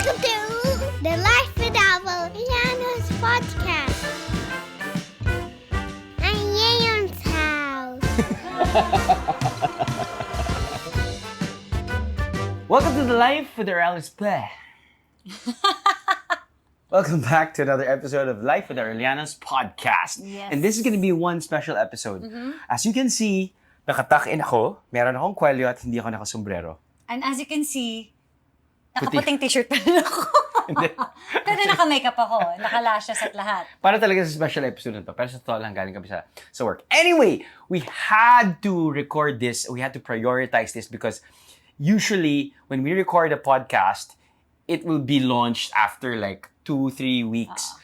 Welcome to the Life with Aveliano's podcast. I'm Yayon's house. Welcome to the Life with Aurelia's Play. Welcome back to another episode of Life with Aureliana's podcast. Yes. And this is going to be one special episode. As you can see, nakatakin ako, meron akong kwelyo at hindi ako nakasombrero. And as you can see, nakaputing t-shirt pa rin ako. Pero naka-makeup ako, naka-lashes at lahat. Para talaga sa special episode na to. Pero sa totoo lang, galing kami sa work. Anyway, we had to record this. We had to prioritize this because usually, when we record a podcast, it will be launched after like 2-3 weeks.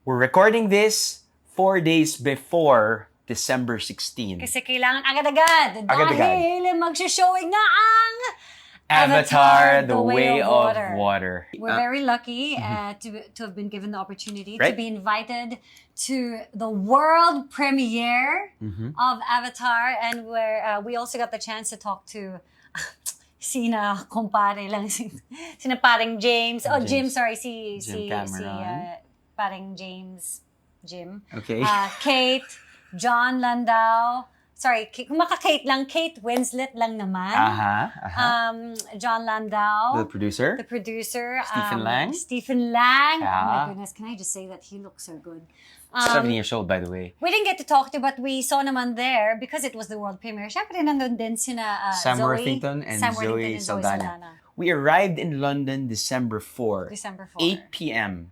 We're recording this 4 days before December 16. Kasi kailangan agad-agad. Agad-agad. Dahil mag-showing na ang Avatar, The Way of Water. We're very lucky to have been given the opportunity to Right. be invited to the world premiere of Avatar, and where we also got the chance to talk to sina kumpare lang sina paring James. Oh, Jim, sorry, si paring James, Jim. Okay. Kate, John Landau. Sorry, kung maka-Kate lang, Kate Winslet lang naman. John Landau. The producer. Stephen Lang. Stephen Lang. Yeah. Oh my goodness, can I just say that he looks so good. 7 years old, by the way. We didn't get to talk to, but we saw naman there because it was the world premiere. Syempre, nandun din sina Sam Zoe, Worthington and Zoe Saldana. Saldana. We arrived in London December 4. December 4. 8 p.m.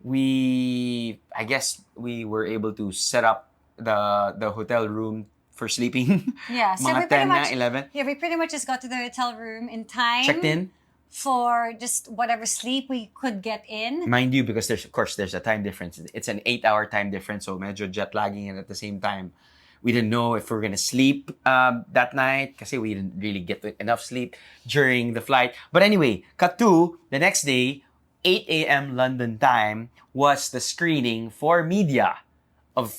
I guess we were able to set up the hotel room for sleeping. Yeah, so Mga we pretty 10 much, na, 11. Yeah, we pretty much just got to the hotel room in time. Checked in. For just whatever sleep we could get in. Mind you, because there's a time difference. It's an 8-hour time difference, so medyo jet lagging, and at the same time, we didn't know if we were gonna sleep that night kasi we didn't really get enough sleep during the flight. But anyway, cut to the next day, 8 a.m. London time was the screening for media of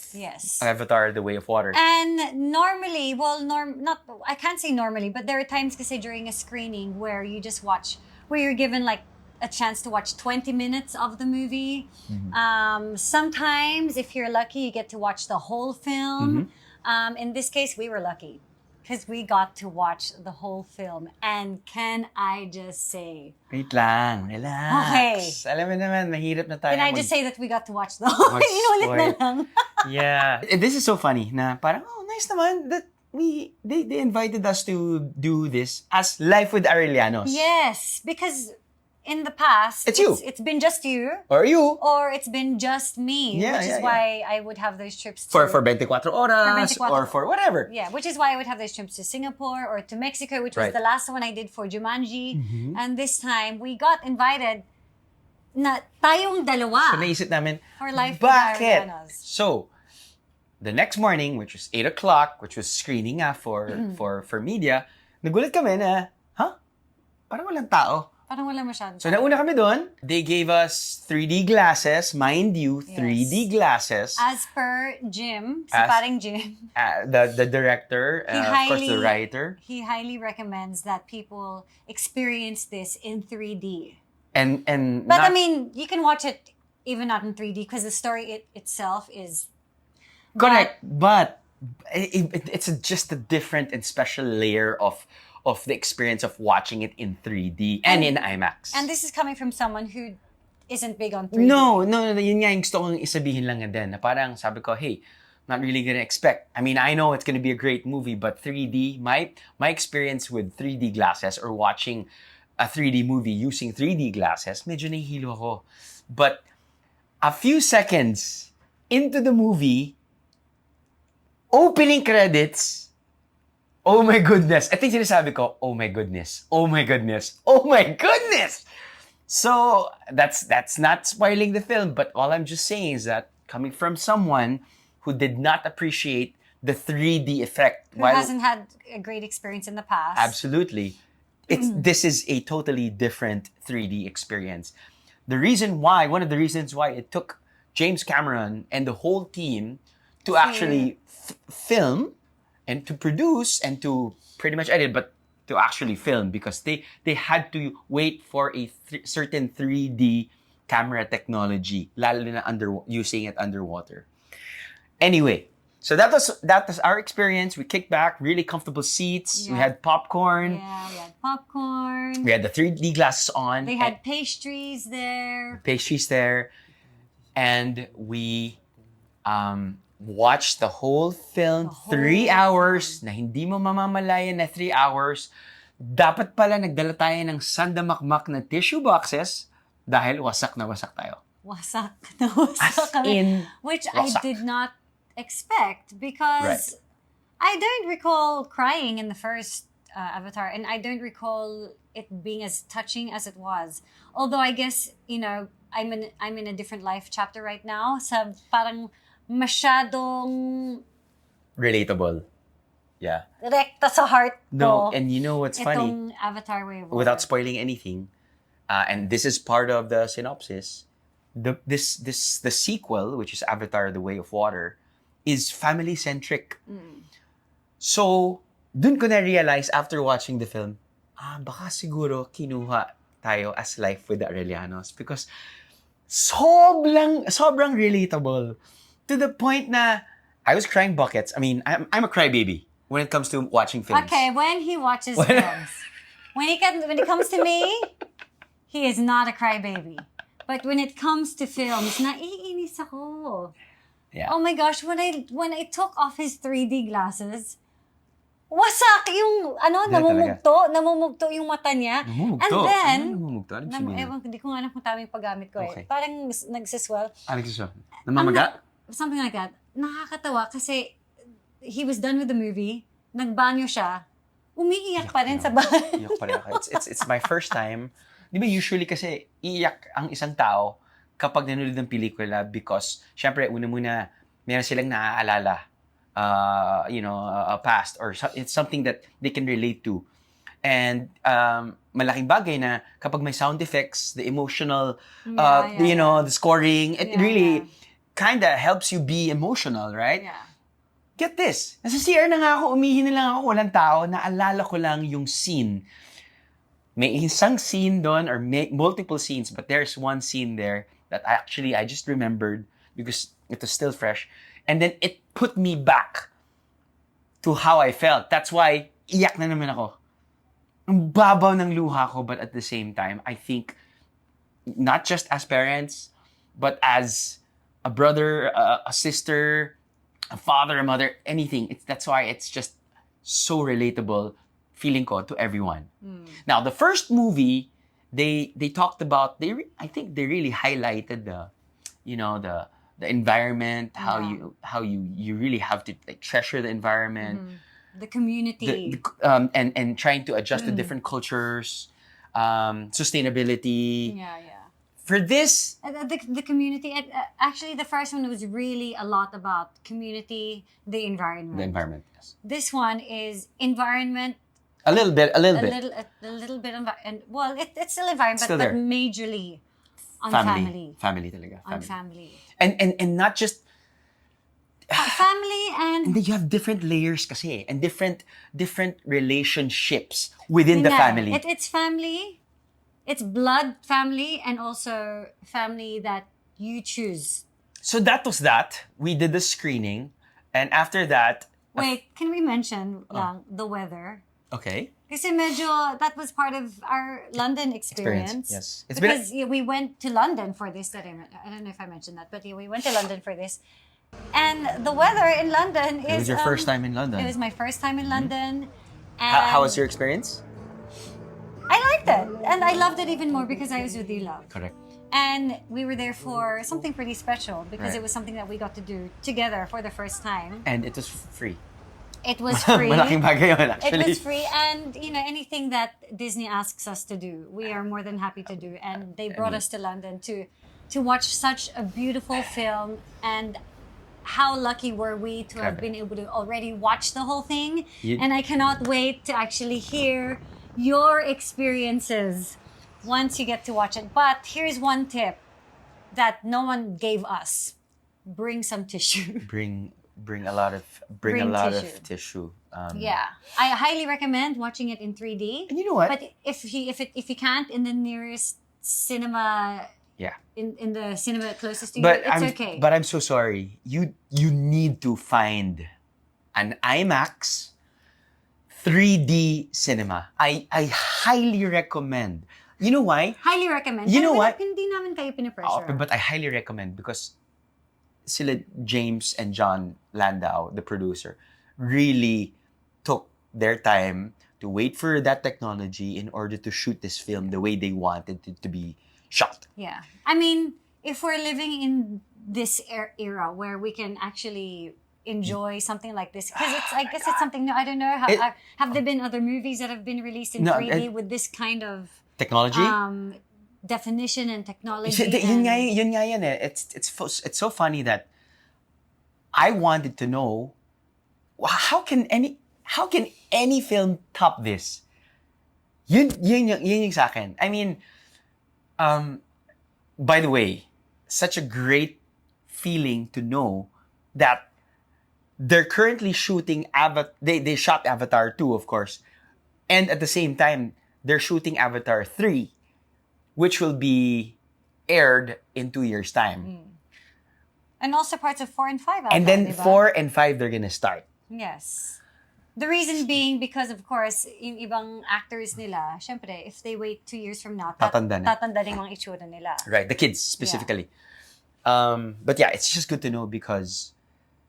Avatar: The Way of Water. And normally, I can't say normally, but there are times kasi during a screening where you just watch, where you're given like a chance to watch 20 minutes of the movie. Sometimes, if you're lucky, you get to watch the whole film. In this case, we were lucky because we got to watch the whole film. And can I just say... Wait lang, relax. Okay. Alam mo naman, mahirap na tayo. Can I just say that we got to watch the whole... Inulit na lang. Yeah. This is so funny na parang, nice naman that they invited us to do this as Life with Aurelianos. Yes, because in the past, it's been just you. Or you. Or it's been just me, which is why I would have those trips to... For 24 horas, or for whatever. Yeah, which is why I would have those trips to Singapore or to Mexico, which was the last one I did for Jumanji. And this time, we got invited na tayong dalawa. So naisip namin, for Life with bakit? Aurelianos. So, the next morning, which was 8 o'clock, which was screening for media, nagulat kami na, parang walang tao. Parang wala masyadong. So, nauna kami doon. They gave us 3D glasses. Mind you, 3D glasses. As per Jim, paring Jim. The director, of course, the writer. He highly recommends that people experience this in 3D. But I mean, you can watch it even not in 3D because the story itself is... Correct. But it's just a different and special layer of the experience of watching it in 3D and in IMAX. And this is coming from someone who isn't big on 3D. No. Yun nga yung gusto kong isabihin lang din. Na parang sabi ko, hey, not really gonna expect. I mean, I know it's gonna be a great movie, but 3D, my experience with 3D glasses or watching a 3D movie using 3D glasses, medyo nahihilo ako. But a few seconds into the movie, opening credits, oh my goodness. I think sinasabi ko, oh my goodness. Oh my goodness. Oh my goodness. So, that's not spoiling the film, but all I'm just saying is that coming from someone who did not appreciate the 3D effect. Who hasn't had a great experience in the past. Absolutely. This is a totally different 3D experience. One of the reasons why it took James Cameron and the whole team to actually film and to produce and to pretty much edit, but to actually film because they had to wait for a certain 3D camera technology, lalo na using it underwater. Anyway, so that was our experience. We kicked back, really comfortable seats. Yeah. We had popcorn. Yeah, we had popcorn. We had the 3D glasses on. They had pastries there. And we watched the whole film, The whole 3 hours, na hindi mo mamamalayan na 3 hours. Dapat pala nagdala tayo ng sandamakmak na tissue boxes dahil wasak na wasak tayo. Wasak na wasak kami. in Which wasak. I did not expect because I don't recall crying in the first Avatar, and I don't recall it being as touching as it was. Although I guess, I'm in a different life chapter right now. Sa parang masyadong Relatable. Yeah. rekta sa heart No, ko. and you know what's funny? Itong Avatar Way of Water. Without spoiling anything, and this is part of the synopsis, the sequel, which is Avatar: The Way of Water, is family-centric. So, dun ko na-realize after watching the film, baka siguro kinuha tayo as Life with the Aurelianos because sobrang relatable to the point na I was crying buckets. I mean, I'm a crybaby when it comes to watching films. Okay, when he watches films. When it comes to me, he is not a crybaby. But when it comes to films, naiinis ako. Yeah. Oh my gosh, when I took off his 3D glasses, wasak yung namumugto yung mata niya. Namumugto? And then, Ano namumugto? Ano sabihin? ewan, hindi ko nga alam kung tamang paggamit ko Okay. Parang nagsiswell. Namamaga? Something like that. Nakakatawa kasi he was done with the movie, nagbanyo siya, umiiyak pa rin sa bahay. Iyak pa rin ako. It's my first time. Di ba usually kasi iyak ang isang tao kapag nanonood ng pelikula because syempre una-muna meron silang naaalala a past or it's something that they can relate to. And malaking bagay na kapag may sound effects, the emotional, the scoring, it really kind of helps you be emotional, right? Yeah. Get this. Nasa CR na nga ako, umihi na lang ako, walang tao, naalala ko lang yung scene. May isang scene doon or multiple scenes, but there's one scene there that I just remembered because it was still fresh. And then it put me back to how I felt. That's why iyak na naman ako. Ang babaw ng luha ko, but at the same time, I think not just as parents, but as a brother, a sister, a father, a mother, anything. That's why it's just so relatable, feeling ko, to everyone. Now, the first movie, they talked about, I think they really highlighted the environment, how you really have to treasure the environment, the community, and trying to adjust to different cultures, sustainability. Yeah. For this, The community, actually the first one was really a lot about community, the environment. the environment, yes. This one is environment, A little bit. a little bit, it's still environment, Still but there. majorly on family. Family talaga. On family. And not just, Family and and then you have different layers kasi and different relationships within the Hindi. family. It's family, it's blood family, and also family that you choose. So that was that. We did the screening, and after that, Wait, can we mention lang the weather? okay, Kasi medyo, that was part of our London experience. yes. Because we went to London for this. I don't know if I mentioned that, but we went to London for this. And the weather in London is... it was your first time in London. It was my first time in London. And How was your experience? I liked it. And I loved it even more because I was with Love. Correct. And we were there for something pretty special because Right. it was something that we got to do together for the first time. And it was free. It was free. Malaking bagay yun, It actually. was free, and anything that Disney asks us to do, we are more than happy to do. And they brought us to London to watch such a beautiful film. And how lucky were we to have been able to already watch the whole thing? And I cannot wait to actually hear your experiences once you get to watch it. But here's one tip that no one gave us: bring some tissue. Bring Bring a lot of Bring of tissue. tissue. Yeah, I highly recommend watching it in 3D. And you know what? But if you can't, in the nearest cinema, Yeah. in the cinema closest to you, But it's okay. But I'm so sorry. You need to find an IMAX 3D cinema. I highly recommend. You know why? Highly recommend. You know Pero what? Hindi namin kayo pinapressure. But I highly recommend because sila James and John Landau, the producer, really took their time to wait for that technology in order to shoot this film the way they wanted it to be shot. Yeah. I mean, if we're living in this era where we can actually enjoy something like this, because I guess it's something new. I don't know. Have there been other movies that have been released in 3D with this kind of technology? Definition and technology? Yun nga yan eh. It's so funny that I wanted to know how can any film top this? Yun yung sa akin. I mean, by the way, such a great feeling to know that they're currently shooting they shot Avatar 2, of course. And at the same time, they're shooting Avatar 3, which will be aired in 2 years' time. And also parts of 4 and 5. And then diba? 4 and 5, they're gonna start. Yes. The reason being because, of course, yung ibang actors nila, syempre, if they wait 2 years from now, tatanda din mga itsura nila. Right, the kids specifically. Yeah. But yeah, it's just good to know because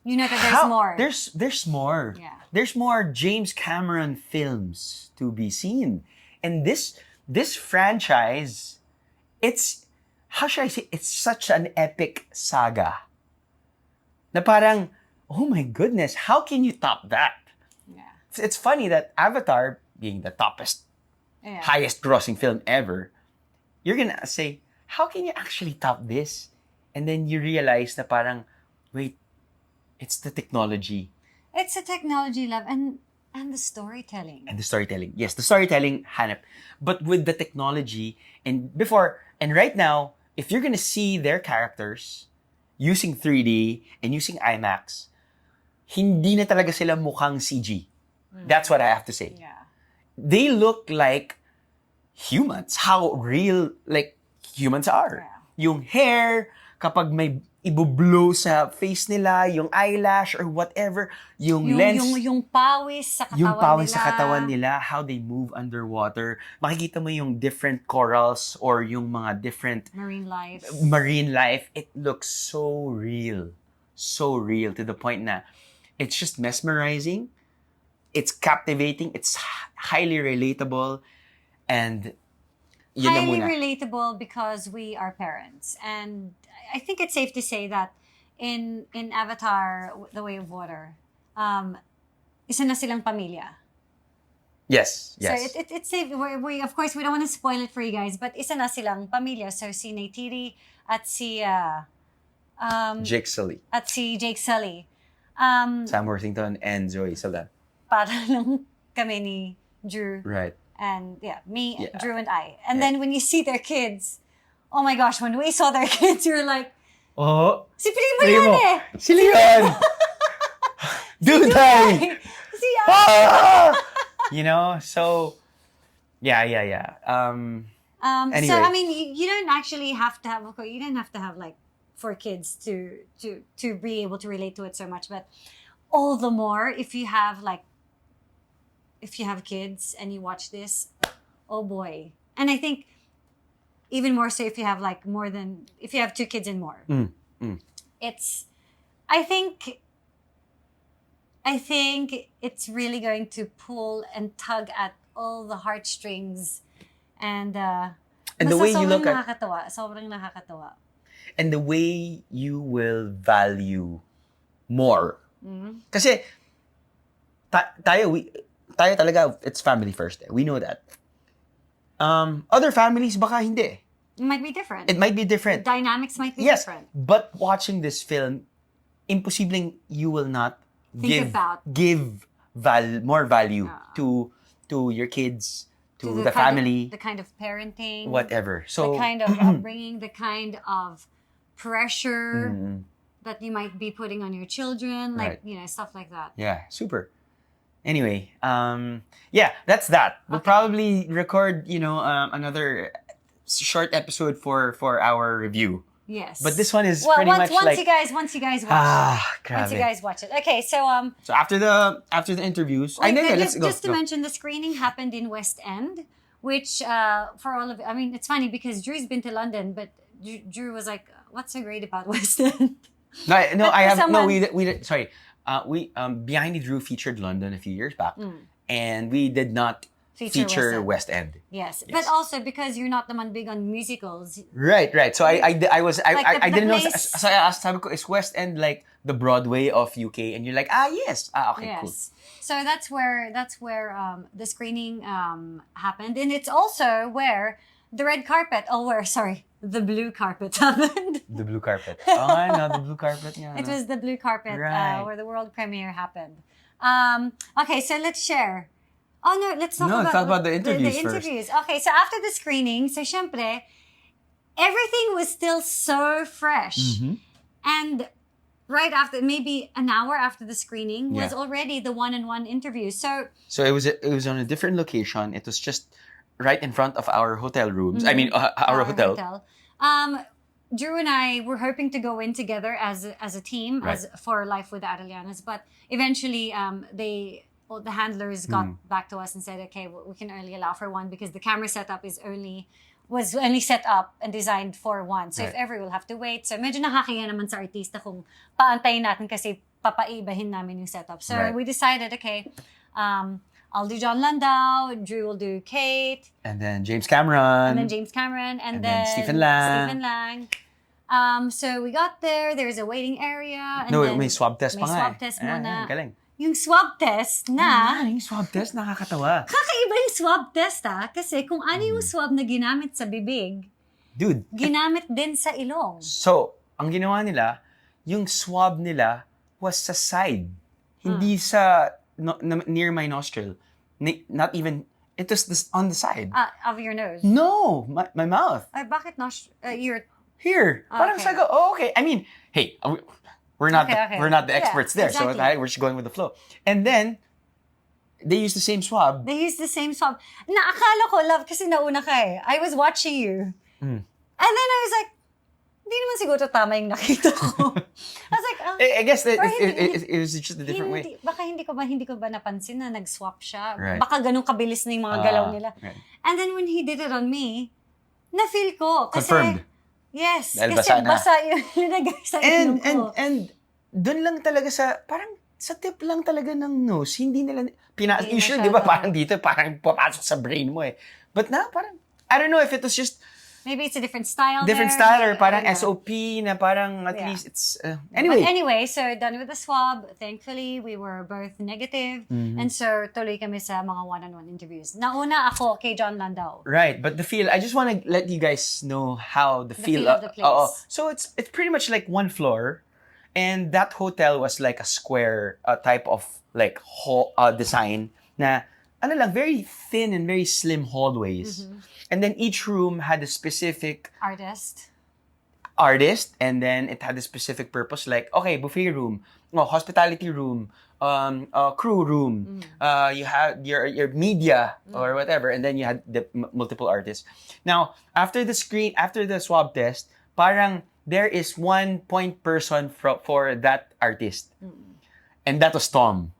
you know that there's more. There's more. Yeah. There's more James Cameron films to be seen. And this franchise, it's, how should I say, it's such an epic saga. Na parang, oh my goodness, how can you top that? Yeah. It's funny that Avatar, being the highest grossing film ever, you're gonna say, how can you actually top this? And then you realize na parang, wait, it's the technology. It's the technology, love, and the storytelling. And the storytelling. Yes, the storytelling, hanap. But with the technology, and right now, if you're gonna see their characters using 3D and using IMAX, hindi na talaga sila mukhang CG. That's what I have to say. Yeah. They look like humans. How real, like, humans are. Yeah. Yung hair, kapag may ibublow sa face nila, yung eyelash or whatever, yung lens. Yung pawis sa katawan nila. Yung pawis sa katawan nila, how they move underwater. Makikita mo yung different corals or yung mga different marine life. It looks so real. So real to the point na it's just mesmerizing. It's captivating. It's highly relatable. And yun na highly muna. Relatable because we are parents. And I think it's safe to say that in Avatar, The Way of Water, isa na silang pamilya. Yes. So it's safe. We of course, we don't want to spoil it for you guys, but isa na silang pamilya. So si Neytiri at si Jake Sully. At si Jake Sully. Sam Worthington and Zoe Saldana. Para lang kami ni Drew. Right. And Drew and I. And then when you see their kids, oh my gosh, when we saw their kids, we were like, oh, si Primo yan eh. Si Leon. Duday. Si You know, so, yeah. Anyway. So, I mean, you don't actually have to have, of course, you don't have to have like 4 kids to be able to relate to it so much, but all the more if you have kids and you watch this, oh boy. And I think even more so if you have if you have 2 kids and more. I think it's really going to pull and tug at all the heartstrings and the way you look at sobrang nakakatawa. And the way you will value more. Kasi tayo talaga, it's family first. We know that. Other families baka hindi. It might be different. It might be different. The dynamics might be yes, different. But watching this film, imposibleng you will not give more value to your kids, to the family, the kind of parenting, whatever. So the kind of upbringing, the kind of pressure that you might be putting on your children, like, Right. stuff like that. Yeah, super. Anyway, yeah, that's that. We'll probably record, another short episode for our review. Yes. But this one is well, pretty much once like you guys watch it. Once you grabe. guys watch it. Okay, so So after the interviews, wait, but let's go. just to mention, the screening happened in West End, which for all of, I mean, it's funny because Drew's been to London, but Drew was like, "What's so great about West End?" No, But I for have someone- we sorry. We Behind the Drew featured London a few years back, and we did not feature West End. Yes, Yes. but also because you're not naman big on musicals. Right. So I didn't know. place- So I asked, sabi ko, is West End like the Broadway of UK? And you're like, yes. Okay, cool. Yes. So that's where the screening happened, and it's also where the red carpet. The blue carpet happened. The blue carpet. Oh, I know the blue carpet. Yeah. It was the blue carpet Right. where the world premiere happened. Okay, so let's share. Oh no, let's talk about the interviews the first. interviews. Okay, so after the screening, so syempre, everything was still so fresh. Mm-hmm. And right after, maybe an hour after the screening, was Yeah. already the one-on-one interview. So it was on a different location. It was just right in front of our hotel rooms. I mean, our hotel. Drew and I were hoping to go in together as a team, Right. for Life with the Arellana's, but eventually the handlers got back to us and said, okay, we can only allow for one because the camera setup was only set up and designed for one. So if Right. ever, we'll have to wait. So medyo nakakaya naman sa artista kung paantayin natin kasi papaibahin namin yung setup. So Right. we decided, okay, I'll do John Landau, Drew will do Kate, And then James Cameron. and then James Cameron, and, And then then Stephen Lang. Stephen Lang. So we got there was a waiting area. And No, then may swab test may pa nga swab eh. test Ayan, muna. galing. Yung swab test na, Yung swab test, nakakatawa. kakaiba yung swab test kasi kung ano yung swab na ginamit sa bibig, Dude, ginamit din sa ilong. so, ang ginawa nila, yung swab nila was sa side. Hindi sa near my nostril. Not even, it was on the side. Of your nose. No, my mouth. Ay, bakit your... Here. Parang Okay. sabi ko, okay. I mean, hey, we're not Okay. we're not the Yeah, experts there, so exactly. we're just going with the flow. And then they used the same swab. They use the same swab. Naakala ko, love, kasi nauna ka eh. I was watching you. And then I was like, hindi naman siguro tama yung nakita ko. I was like, I guess that Or it was just a different way. Baka hindi ko ba napansin na nag-swap siya? Right. Baka ganun kabilis na yung mga galaw nila. Right. And then when he did it on me, na-feel ko. Kasi, Confirmed. Yes. Dahil kasi basa na. basa yung linagay sa ilong ko. And doon lang talaga parang sa tip lang talaga ng nose, hindi nila, Hindi usually, masyado. di ba, parang dito, parang papasok sa brain mo eh. But na, parang, I don't know if it was just Maybe it's a different style different there. style or Maybe, parang I don't know. SOP na parang at Yeah. least it's, But anyway. anyway, so done with the swab. Thankfully, we were both negative. And so, tuloy kami sa mga one-on-one interviews. Nauna ako kay John Landau. Right, but the feel, I just want to let you guys know how the feel of the place. So it's pretty much like one floor, and that hotel was like a square type of like design na ano lang, very thin and very slim hallways. And then each room had a specific Artist. and then it had a specific purpose, like, okay, buffet room, hospitality room, crew room, you had your media or whatever, and then you had the multiple artists. Now, after the swab test, parang there is one point person for that artist. And that was Tom.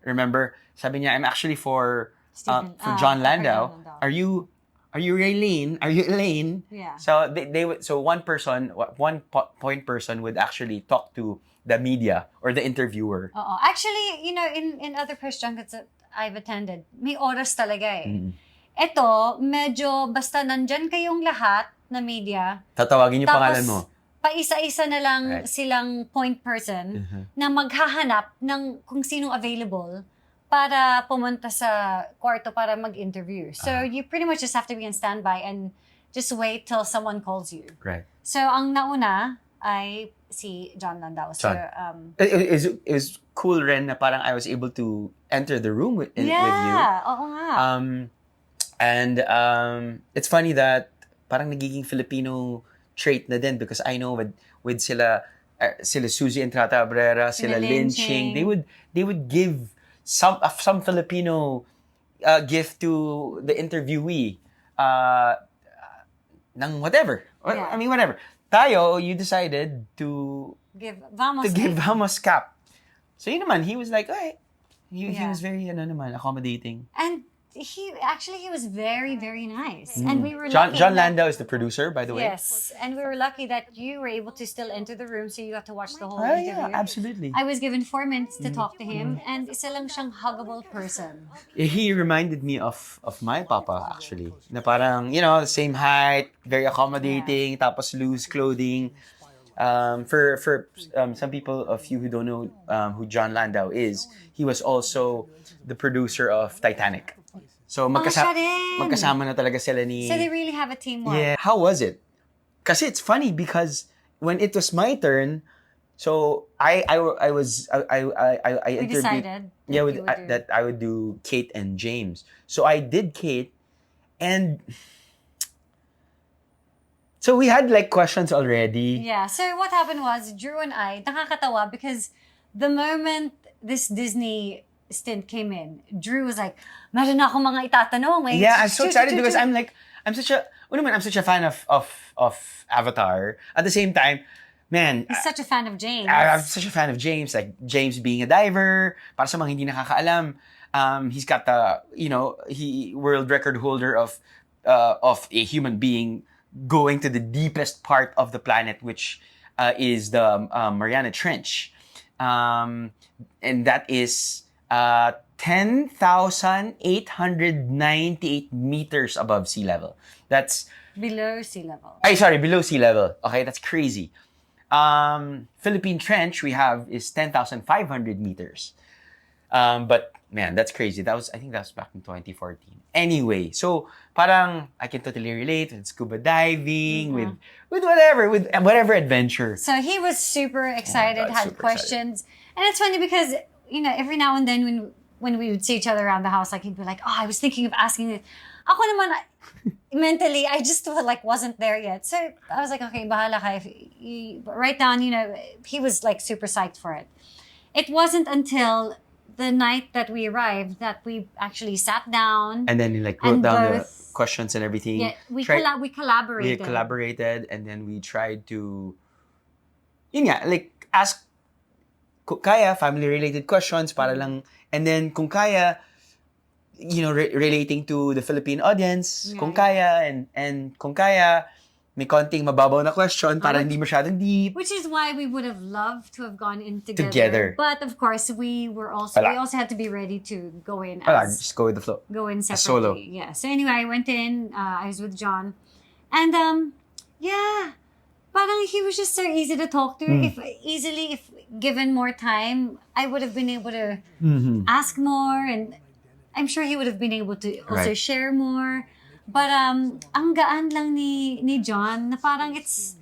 Remember? Sabi niya, I'm actually for John for John Landau. Landau. Are you Raylene? Are you Elaine? Yeah. So they would, so one point person would actually talk to the media or the interviewer. Oo. Actually, in other press junkets that I've attended, may oras talaga eh. Ito, medyo basta nandyan kayong lahat na media, Tatawagin yung pangalan mo. paisa-isa na lang Right. silang point person na maghahanap ng kung sinong available para pumunta sa kwarto para mag-interview. So, you pretty much just have to be on standby and just wait till someone calls you. Right. So, ang nauna ay si John Landau. So, It was cool rin na parang I was able to enter the room with you. yeah, oo nga. And it's funny that parang nagiging Filipino trait na din because I know with sila sila Suzy Entrata Abrera, sila Lin Ching. They would give some Filipino gift to the interviewee ng whatever. Yeah. I mean, whatever. Tayo, you decided to give Vamos Vamos cap. So yun naman, he was like, okay. He Yeah. was very accommodating. And he was very, very nice. And we were John lucky Landau is the producer, by the way. Yes, and we were lucky that you were able to still enter the room, so you got to watch the whole Oh, interview. yeah, absolutely. I was given 4 minutes to talk to him, and isa lang siyang huggable person. He reminded me of my papa, actually. Na parang, the same height, very accommodating, tapos loose clothing. For some people of you who don't know who John Landau is, he was also the producer of Titanic. So siya rin. magkasama na talaga sila ni... So they really have a teamwork. Yeah. How was it? Kasi it's funny because when it was my turn, so I We decided that I would do Kate and James. So I did Kate, and so we had like questions already. Yeah, so what happened was, Drew and I, nakakatawa because the moment this Disney stint came in, Drew was like, meron na akong mga itatanong. Yeah, I'm so excited because I'm such a fan of Avatar. At the same time, man, he's such a fan of James. I'm such a fan of James. Like James being a diver, para sa mga hindi nakakaalam, he's got the world record holder of a human being going to the deepest part of the planet, which is the Mariana Trench, and that is 10,898 meters above sea level. That's below sea level. Below sea level. Okay, that's crazy. Philippine Trench we have is 10,500 meters. But man, that's crazy. I think that was back in 2014. Anyway, so parang I can totally relate with scuba diving, with whatever adventure. So he was super excited, had super questions. And it's funny because, every now and then when we would see each other around the house, like he'd be like, oh, I was thinking of asking this. Ako naman, mentally, I just wasn't there yet. So I was like, okay, bahala ka. Write down, he was like super psyched for it. It wasn't until the night that we arrived that we actually sat down. And then he wrote down the questions and everything. Yeah, we collaborated. We collaborated, and then we tried to, ask kung kaya family-related questions para lang, and then kung kaya, relating to the Philippine audience, kung kaya, and kung kaya, may konting mababaw na question para hindi masyadong deep. Which is why we would have loved to have gone in Together. But of course, we also had to be ready to go in Just go with the flow. Go in separately. Solo. Yeah. So anyway, I went in. I was with John, and parang he was just so easy to talk to. If given more time, I would have been able to ask more, and I'm sure he would have been able to also share more. But ang gaan lang ni John na parang it's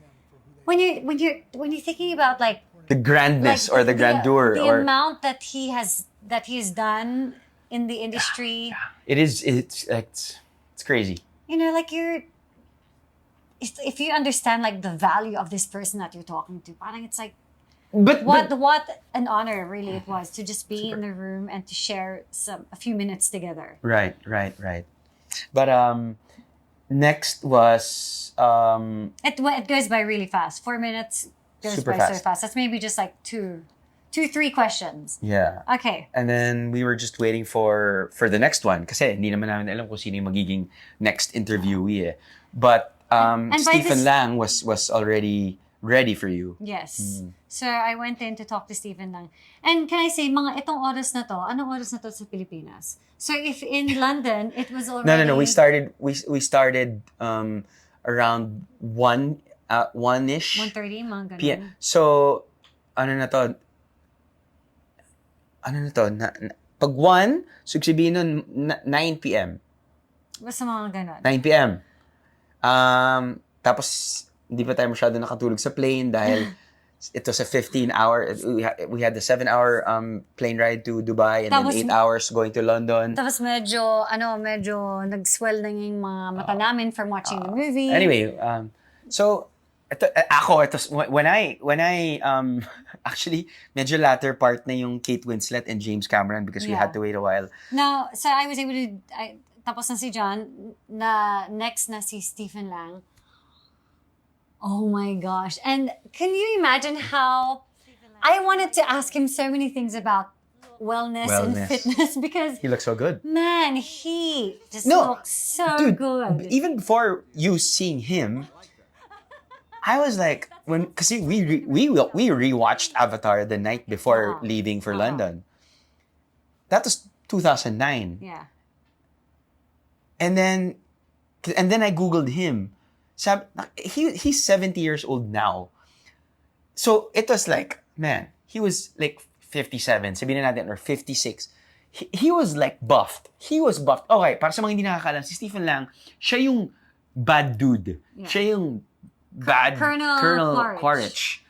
when you're thinking about like the grandness or the grandeur the or amount that he's done in the industry. It's crazy. If you understand like the value of this person that you're talking to, parang it's like But what an honor really it was to just be in the room and to share a few minutes together. Right. But next was It goes by really fast. 4 minutes goes Super by fast. so fast. That's maybe just like 3 questions. Yeah. Okay. And then we were just waiting for the next one kasi hindi naman namin alam kung sino yung magiging next interviewee. But And by Stephen this- Lang was already ready for you. Yes. So I went in to talk to Stephen Lang. And can I say, mga itong oras na to, anong oras na to sa Pilipinas? So if in London, it was already... No. We started around 1-ish. 1:30, mga ganun. PM. So, pag 1, so sabihin nun, 9 p.m. Basta mga ganun. 9 p.m. Tapos, hindi pa tayo masyado nakatulog sa plane dahil it was a 15-hour, we had the 7-hour plane ride to Dubai and Tapos, then 8 hours going to London. Tapos medyo nag-swell na yung mga mata namin from watching the movie. Anyway, so when I actually medyo latter part na yung Kate Winslet and James Cameron because we Yeah. had to wait a while. Now, so I was able to, tapos na si John, na next na si Stephen Lang. Oh my gosh. And can you imagine how I wanted to ask him so many things about wellness. and fitness because, He looks so good. man, he just No, looks so Dude, good. even before you seeing him, I was like, because we rewatched Avatar the night before Wow. leaving for Wow. London. That was 2009. Yeah. And then I Googled him. He's 70 years old now. So it was like, man, he was like 57, sabihin na natin, or 56. He was like buffed. He was buffed. Okay, para sa mga hindi nakakalam, si Stephen Lang, siya yung bad dude. Yeah. Siya yung bad Colonel Quaritch.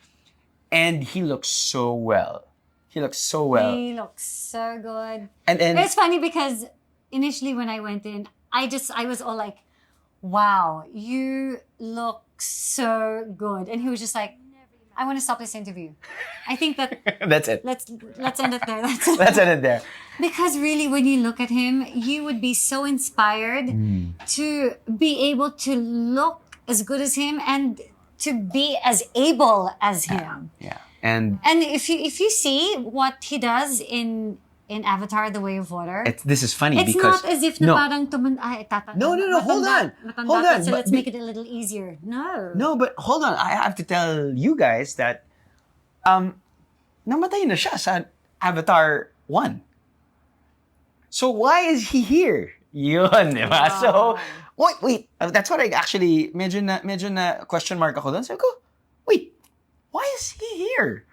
And he looks so well. He looks so well. He looks so good. And It's funny because initially when I went in, I was all like, wow, you look so good. And he was just like, I want to stop this interview. I think that that's it. let's end it there. Let's end it there. Because really, when you look at him, you would be so inspired to be able to look as good as him and to be as able as him. Yeah. And And if you see what he does in Avatar: The Way of Water, this is funny it's because not as if na parang No, hold on. Hold on. So But let's make it a little easier. No. No, but hold on. I have to tell you guys that namatay na siya sa Avatar 1. So why is he here? Yun, di ba? So, wait. That's what I actually, medyo na question mark ako doon. Sabi ko, wait, why is he here?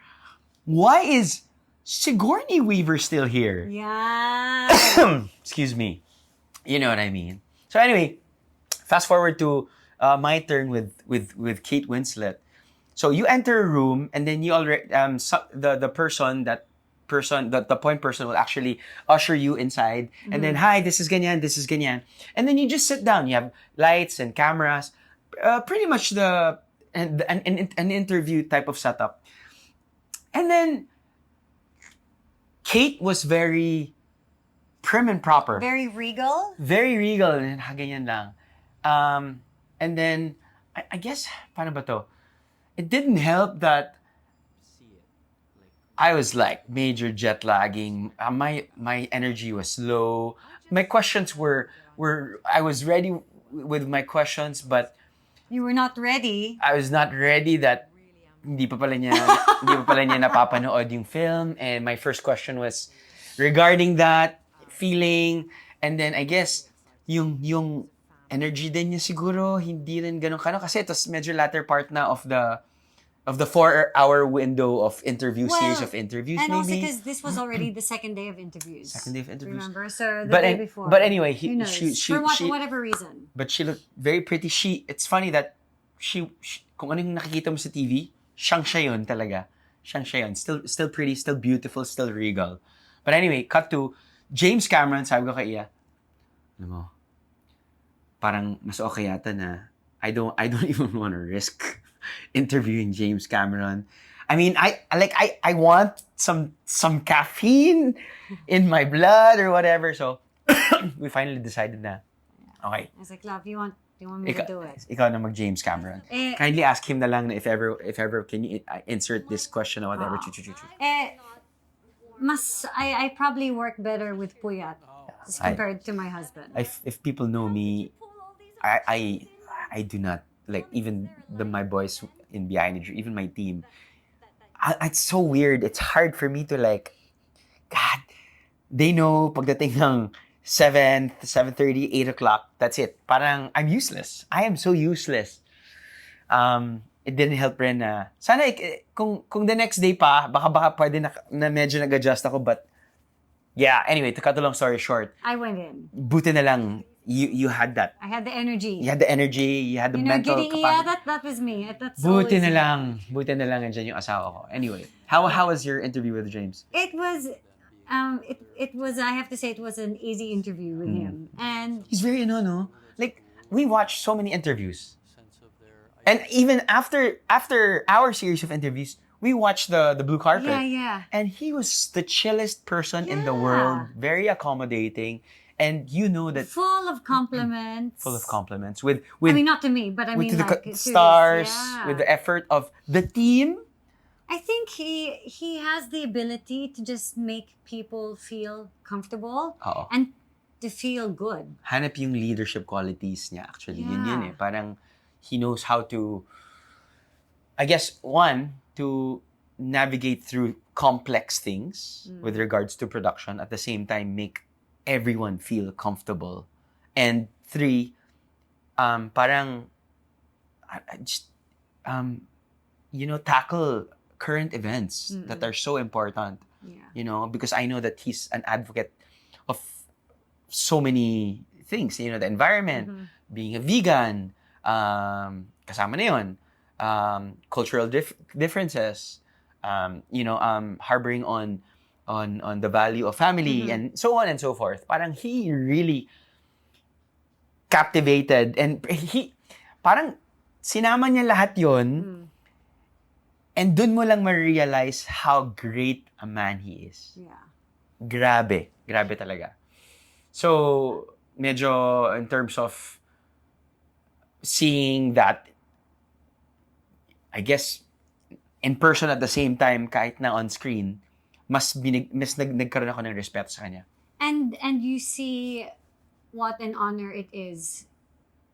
Why is Sigourney Weaver still here? Yeah. Excuse me. You know what I mean. So anyway, fast forward to my turn with Kate Winslet. So you enter a room and then you already the point person will actually usher you inside and then hi, this is ganyan, and then you just sit down. You have lights and cameras, pretty much an interview type of setup. And then Kate was very prim and proper. Very regal. Very regal. And ganyan lang. And then, I guess, paano ba to? It didn't help that I was like major jet lagging. My energy was low. My questions were I was ready with my questions, but You were not ready. I was not ready that hindi pa pala niya napapanood yung film. And my first question was regarding that feeling. And then I guess yung energy din niya siguro hindi rin ganun kano kasi it was medyo latter part na of the 4-hour window of series of interviews and maybe. also because this was already the second day of interviews. Remember? So the day before. But anyway, who knows? For whatever reason. But she looked very pretty. It's funny that she kung ano yung nakikita mo sa TV, siya yun talaga. Siya yun. Still pretty, still beautiful, still regal. But anyway, cut to James Cameron, sabi ko kay Iya, alam mo, parang mas okay yata na I don't even want to risk interviewing James Cameron. I mean, I want some caffeine in my blood or whatever. So we finally decided na okay. I was like, love, you want me to do it? Ikaw na mag James Cameron. Kindly ask him na lang na if ever can you insert this question or whatever. I probably work better with Puyat as compared to my husband. If people know me, I do not like even my boys in behind it, even my team. It's so weird. It's hard for me to like, God, they know pagdating ng 7, 7:30, 8 o'clock, that's it. Parang I'm useless. I am so useless. It didn't help rin na, sana kung the next day pa, baka pwede na medyo nag-adjust ako, but yeah, anyway, to cut the long story short, I went in. buti na lang, you had that. I had the energy. You had the energy, you had the mental capacity. Yeah, that was me. That's Buti na always lang nandiyan yung asawa ko. Anyway, how was your interview with James? It was, I have to say, it was an easy interview with him. And He's very no? Like, we watched so many interviews. And even after our series of interviews, we watched the blue carpet. Yeah. And he was the chillest person in the Yeah. world, very accommodating. And you know that Full of compliments. full of compliments with I mean, not to me, but I with mean, the like, to stars, yeah. with the effort of the team. I think he has the ability to just make people feel comfortable Oo. and to feel good. Hanap yung leadership qualities niya actually. Yun Yeah. Parang he knows how to, I guess, one, to navigate through complex things with regards to production, at the same time make everyone feel comfortable. And three, parang just tackle current events that are so important. Yeah. Because I know that he's an advocate of so many things. The environment, being a vegan, kasama na yun, cultural differences, harboring on the value of family, and so on and so forth. Parang he really captivated, and he parang sinama niya lahat yon, and dun mo lang ma-realize how great a man he is. Yeah. Grabe talaga. So, medyo in terms of seeing that, I guess, in person at the same time, kahit na on screen, mas nagkaroon ako ng respeto sa kanya. And you see what an honor it is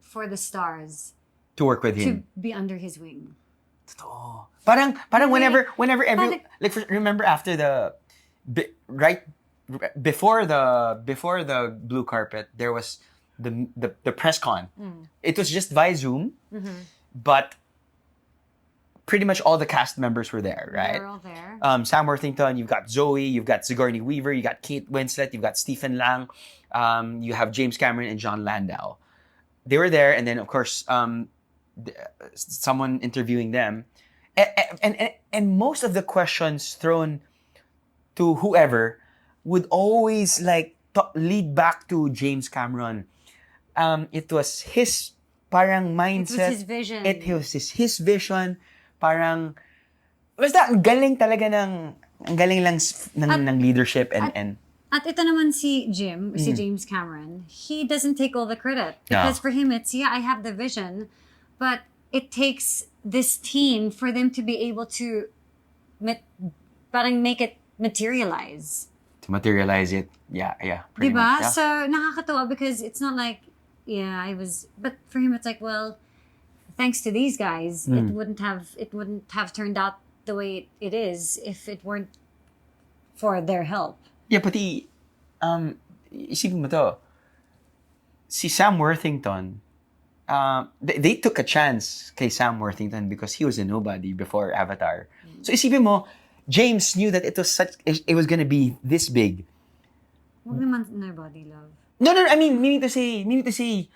for the stars To work with him. to be under his wing. Totoo. Parang whenever remember after before the blue carpet, there was the press con. It was just via Zoom, but pretty much all the cast members were there, right? They're all there. Sam Worthington, you've got Zoe, you've got Sigourney Weaver, you got Kate Winslet, you've got Stephen Lang, you have James Cameron and John Landau. They were there, and then of course someone interviewing them, and most of the questions thrown to whoever would always lead back to James Cameron. It was his parang mindset. It was his vision. It was his vision. Parang basta ang galing talaga ang galing lang ng leadership and At ito naman si James Cameron, he doesn't take all the credit. Because for him, it's, I have the vision, but it takes this team for them to be able to parang make it materialize. To materialize it. Yeah. Pretty Diba? much, yeah. So, nakakatuwa because it's not like, but for him, it's like, well, thanks to these guys, it wouldn't have turned out the way it is if it weren't for their help. Yeah, pati, isipin mo to, si Sam Worthington, they took a chance kay Sam Worthington because he was a nobody before Avatar. So isipin mo, James knew that it was gonna be this big. Huwag naman nobody, love. No, I mean, meaning to say, no. He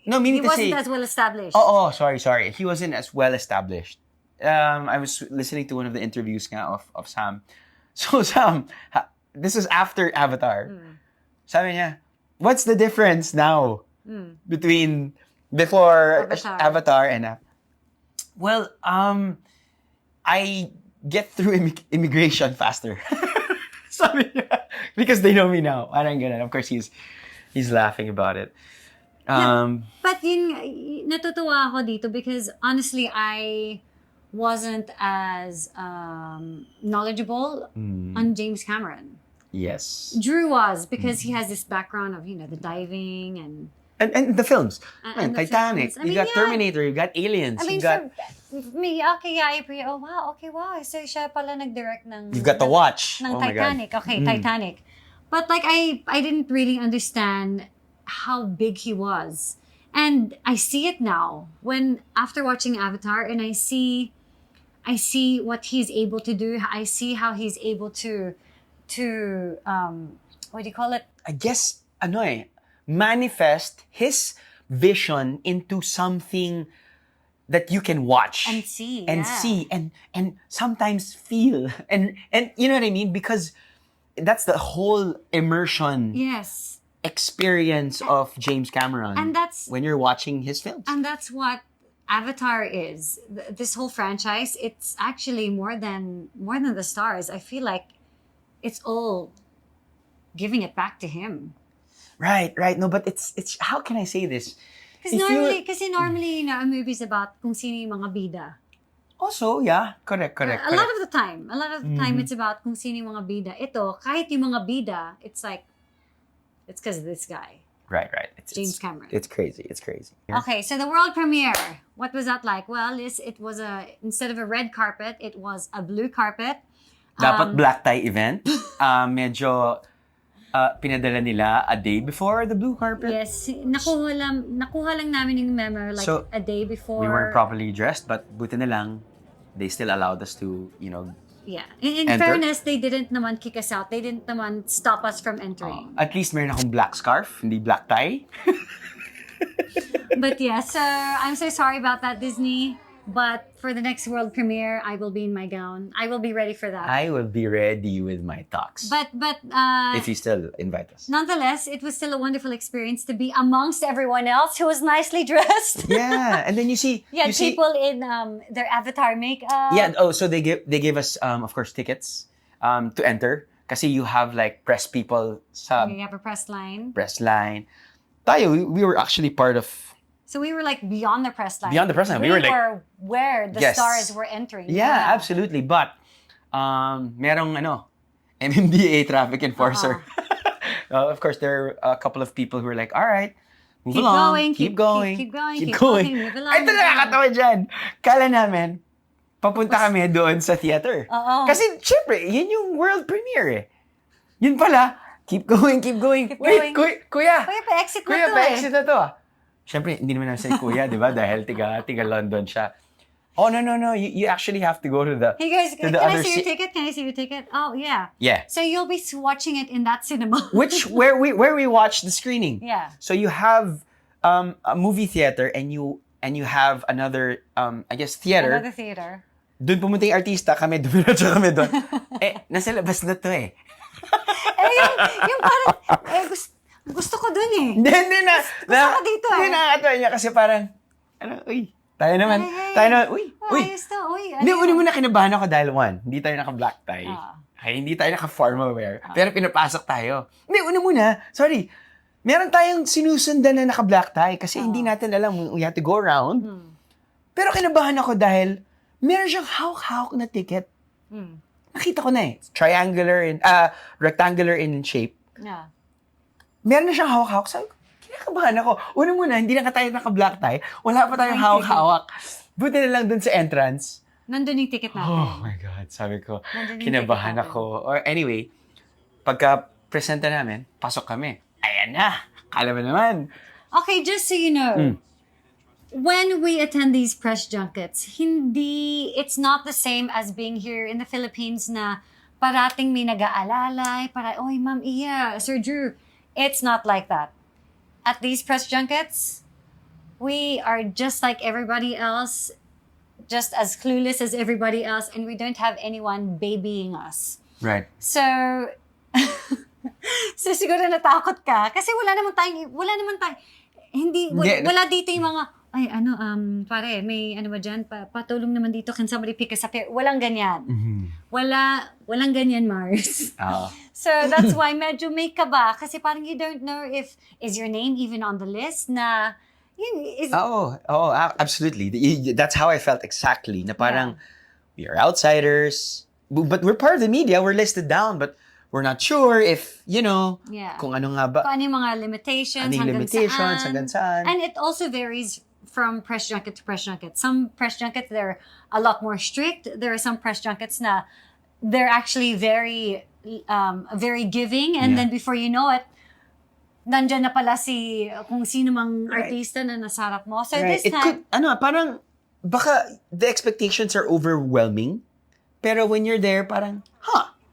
meaning to wasn't say, as well established. Oh, sorry. He wasn't as well established. I was listening to one of the interviews nga of Sam. So Sam, this is after Avatar. Sabi niya, what's the difference now between before Avatar and well, I get through immigration faster. Sabi niya, because they know me now. Parang ganun. Of course, he's laughing about it. But natutuwa ako dito because honestly, I wasn't as knowledgeable on James Cameron. Yes. Drew was because he has this background of, the diving and the films. And the Titanic. films. You got Terminator, you got Aliens, you got... wow. So siya pala nag-direct ng... You've got The Watch. Ng Oh my God. Titanic. Okay, Titanic. But I didn't really understand how big he was. And I see it now after watching Avatar, and I see what he's able to do. I see how he's able to what do you call it? I guess, manifest his vision into something that you can watch And see, and sometimes feel and you know what I mean, because that's the whole immersion. Yes. experience of James Cameron And that's when you're watching his films. and that's what Avatar is. This whole franchise, it's actually more than the stars. I feel like it's all giving it back to him. Right. No, but it's how can I say this? Because If you- normally, a movie's about kung sino yung mga bida. Also, yeah, correct. A lot of the time, it's about kung sino yung mga bida. Ito, kahit yung mga bida, it's like, it's because of this guy. Right. James Cameron. It's crazy. Okay, so the world premiere, what was that like? Well, it was instead of a red carpet, it was a blue carpet. Dapat black tie event. Medyo pinadala nila a day before the blue carpet. Yes, nakuha lang namin yung memo like So, a day before. We weren't properly dressed, but buti na lang, they still allowed us to, Yeah. In enter. fairness, they didn't naman kick us out. They didn't naman stop us from entering. At least meron akong black scarf, hindi black tie. But yeah, so I'm so sorry about that, Disney. But for the next world premiere, I will be in my gown. I will be ready for that. I will be ready with my tux. But if you still invite us. nonetheless, it was still a wonderful experience to be amongst everyone else who was nicely dressed. Yeah, and then you see people in their avatar makeup. Yeah, so they gave us of course tickets to enter kasi you have like press people sa We have a press line. press line. Tayo, we were actually part of So we were like beyond the press line. Beyond the press line. We were like where the Yes. stars were entering. Yeah, absolutely. But merong MMDA traffic enforcer. Of course, there are a couple of people who were like, all right, move Keep along, going, keep keep walking, move along, Ay, ito move along. nakakatawa dyan. Kala namin, papunta kami doon sa theater. Oo. Kasi, syempre, yun yung world premiere eh. Yun pala, keep going. Keep Wait, going. kuya. Kuya, pa-exit na Kuya, to pa-exit na to ah. Syempre, hindi naman namin sa kuya, di ba? Dahil tiga London siya. Oh, no. You actually have to go to the Hey guys, to can the I other see your ticket? Can I see your ticket? Oh, yeah. Yeah. So you'll be watching it in that cinema. Where we watched the screening. Yeah. So you have a movie theater and you have another I guess theater. Another theater. Doon pumunta yung artista, kami dumiretso kami doon. Nasa labas na to eh. Yung parang, gusto ko dun eh. Hindi na. Gusto ko dito eh. Hindi nakakatawa niya kasi parang, tayo naman. Uy. Ayos to, uy. Hindi, una muna kinabahan ako dahil hindi tayo naka-black tie. Ay, hindi tayo naka-formal wear. Pero pinapasok tayo. Hindi, una muna. Sorry. Meron tayong sinusundan na naka-black tie kasi hindi natin alam. We have to go around. Pero kinabahan ako dahil meron siyang hawak-hawak na ticket. Nakita ko na eh. Rectangular in shape. Yeah. Meron na siyang hawak-hawak. Sabi ko, kinakabahan ako. Una muna, hindi na tayo naka-black tie. Wala pa tayong hawak-hawak. Buti na lang dun sa entrance. Nandun yung ticket natin. Oh my God. Sabi ko, Nandun yung kinabahan ticket natin. ako. Or anyway, pagka-presenta namin, pasok kami. Ayan na. Kala mo naman. Okay, just so you know, when we attend these press junkets, it's not the same as being here in the Philippines na parating may nag-aalalay, oy, Ma'am Iya, Sir Drew. It's not like that. At these press junkets, we are just like everybody else, just as clueless as everybody else, and we don't have anyone babying us. Right. So, so siguro natakot ka kasi wala naman tayong wala dito yung mga pare, may ba dyan, patulong naman dito, can somebody pick us up here? Walang ganyan. Walang ganyan, Mars. So that's why medyo may kaba kasi parang you don't know if is your name even on the list na absolutely. That's how I felt exactly. Na parang we are outsiders, but we're part of the media. We're listed down, but we're not sure if, kung ano nga ba. Kung ano yung mga limitations, hanggang saan. And it also varies from press junket to press junket. Some press junkets, they're a lot more strict. There are some press junkets na they're actually very, very giving. And then before you know it, nandyan na pala kung sino mang artista na nasarap mo. So this time... parang, baka the expectations are overwhelming. Pero when you're there, parang,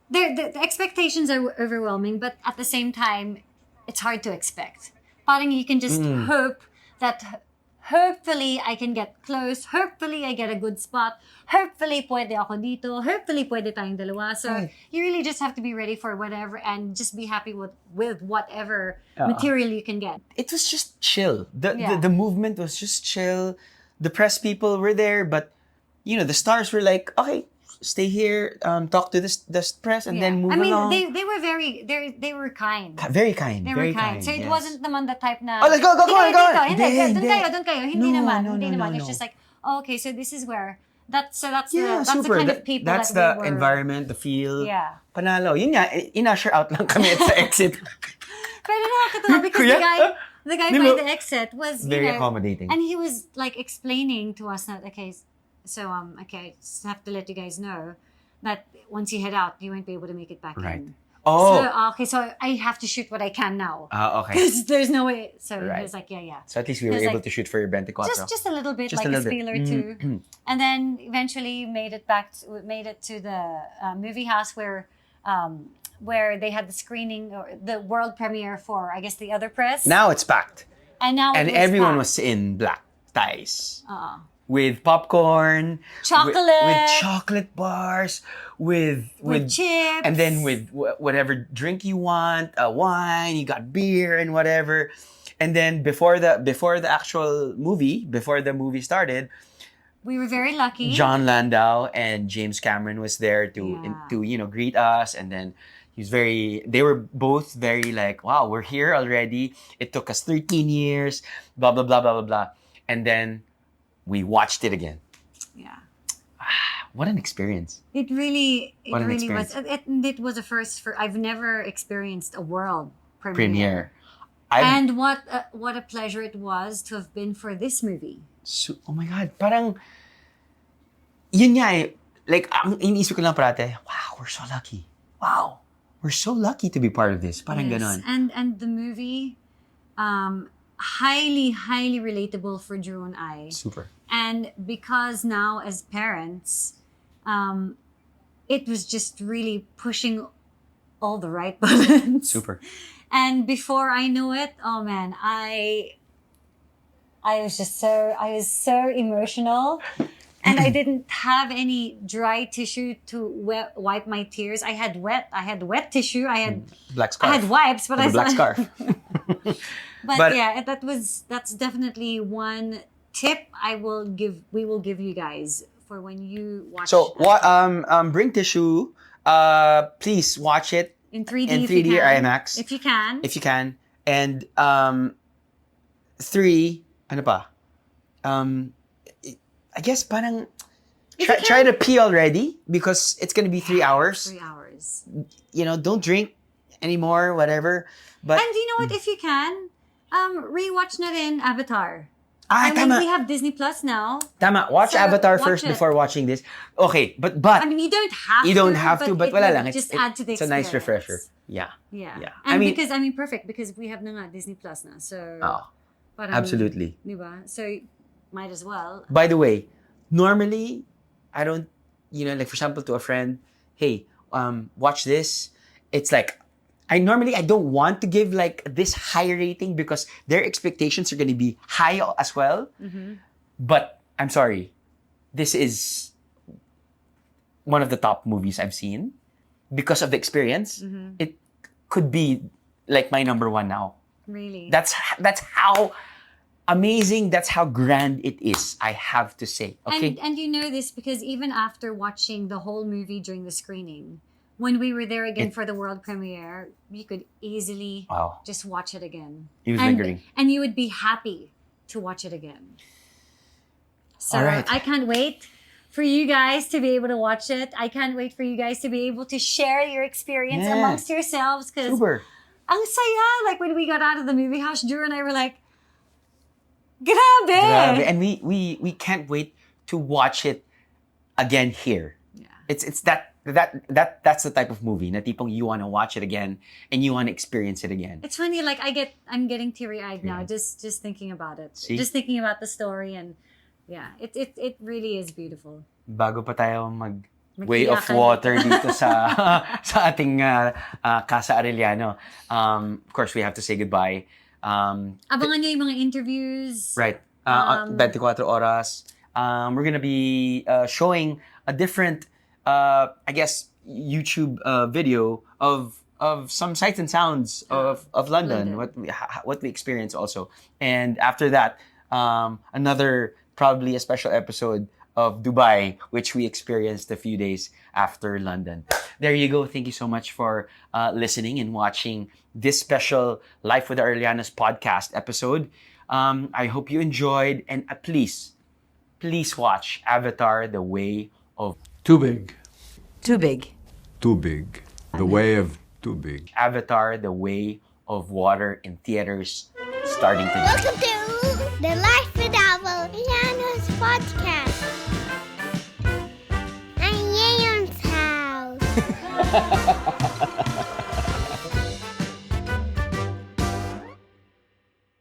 The expectations are overwhelming, but at the same time, it's hard to expect. Parang you can just hope that hopefully I can get close. Hopefully I get a good spot. Hopefully pwede ako dito. Hopefully pwede tayong dalawa. So Right. you really just have to be ready for whatever and just be happy with whatever material you can get. It was just chill. Yeah. The movement was just chill. The press people were there, but the stars were like, okay, stay here, talk to the press, and then move along. They were they were kind. Very kind. They very were kind. So it yes. wasn't naman the type na, Oh, let's go, "Sige, go on, go dito, on." Hindi, Hindi. doon kayo. Hindi No, naman. no, Hindi no, naman. no, It's no. just like, oh, okay, so this is where, that's the Super. kind of people That's that the we were. environment, the feel. Yeah. Panalo. Yun nga, in-usher out lang kami at sa exit. Pero nakakatawa because Kuya? the guy Di by ba? the exit was, Very accommodating. and he was like explaining to us that, okay, so, okay, just have to let you guys know that once you head out, you won't be able to make it back Right. in. Oh. So, okay, so I have to shoot what I can now. Okay. Because there's no way. So he Right. was like, yeah. So at least we were It was able like, to shoot for your 24. Just a little bit, Just like a a little bit. spiel or two. And then eventually made it to the movie house where they had the screening or the world premiere for, I guess, the other press. Now it's packed. And now And it was everyone packed. was in black ties. Uh-uh. With popcorn. Chocolate. With chocolate bars. With chips. And then with whatever drink you want. Wine. You got beer and whatever. And then before the actual movie, before the movie started, We were very lucky. John Landau and James Cameron was there to greet us, and then they were both very like, wow, we're here already. It took us 13 years, blah blah blah blah blah blah, and then we watched it again. Yeah. What an experience! It really What an was. experience. It was a first for. I've never experienced a world Premiere. And what a pleasure it was to have been for this movie. So, oh my God, parang yun nga eh. Like, ang iniisip ko lang parate, wow, we're so lucky. Wow, we're so lucky to be part of this. Parang ganon. And the movie, highly relatable for Drew and I. Super. And because now as parents, it was just really pushing all the right buttons. Super. And before I knew it, oh man, I was so emotional. And I didn't have any dry tissue to wipe my tears. I had wet tissue. I had Black scarf. I had wipes, but With a black scarf. But yeah, that's definitely one tip we will give you guys for when you watch. So bring tissue. Please watch it in 3D in if you 3D or can. IMAX If you can. And 3, ano pa? I guess parang try to pee already because it's gonna be 3 hours. 3 hours. Don't drink anymore, whatever. But And you know what? If you can, rewatch na rin Avatar. tama. We have Disney Plus now. Tama. Watch So, Avatar watch first it. before watching this. Okay, but I mean, you don't have to. but it wala will lang. just add to the It's a nice experience. refresher. Yeah. Yeah. I mean, perfect because we have na nga Disney Plus na. So, parang, absolutely. Diba? So, might as well. By the way, normally, I don't, like for example, to a friend, hey, watch this. It's like, I don't want to give like this high rating because their expectations are going to be high as well. Mm-hmm. But I'm sorry, this is one of the top movies I've seen because of the experience. Mm-hmm. It could be like my number one now. Really? That's how amazing, that's how grand it is, I have to say. Okay? And you know this because even after watching the whole movie during the screening, when we were there again for the world premiere, you could easily just watch it again. It was lingering. And you would be happy to watch it again. So All right. I can't wait for you guys to be able to watch it. I can't wait for you guys to be able to share your experience Yes. amongst yourselves because Super. ang saya. Like when we got out of the movie house, Drew and I were like, grabe! And we can't wait to watch it again here. Yeah. It's that's the type of movie na tipong you want to watch it again and you want to experience it again. It's funny, like I'm getting teary-eyed now just thinking about it. See? Just thinking about the story and yeah, it really is beautiful. Bago pa tayo way of Mag-iyakan. water dito sa ating Casa Arellano. Of course, we have to say goodbye. Abangan nyo yung mga interviews. Right. 24 Oras. We're gonna be showing a different, I guess, YouTube video of some sights and sounds of London, what we experienced also. And after that, another probably a special episode of Dubai, which we experienced a few days after London. There you go. Thank you so much for listening and watching this special Life with the Arlianos podcast episode. I hope you enjoyed, and please watch Avatar: The Way of Too big. Too big. Too big. The way of too big. Avatar: The Way of Water in theaters starting today. Welcome to the Life with Arlianos podcast. I'm Yayon's house.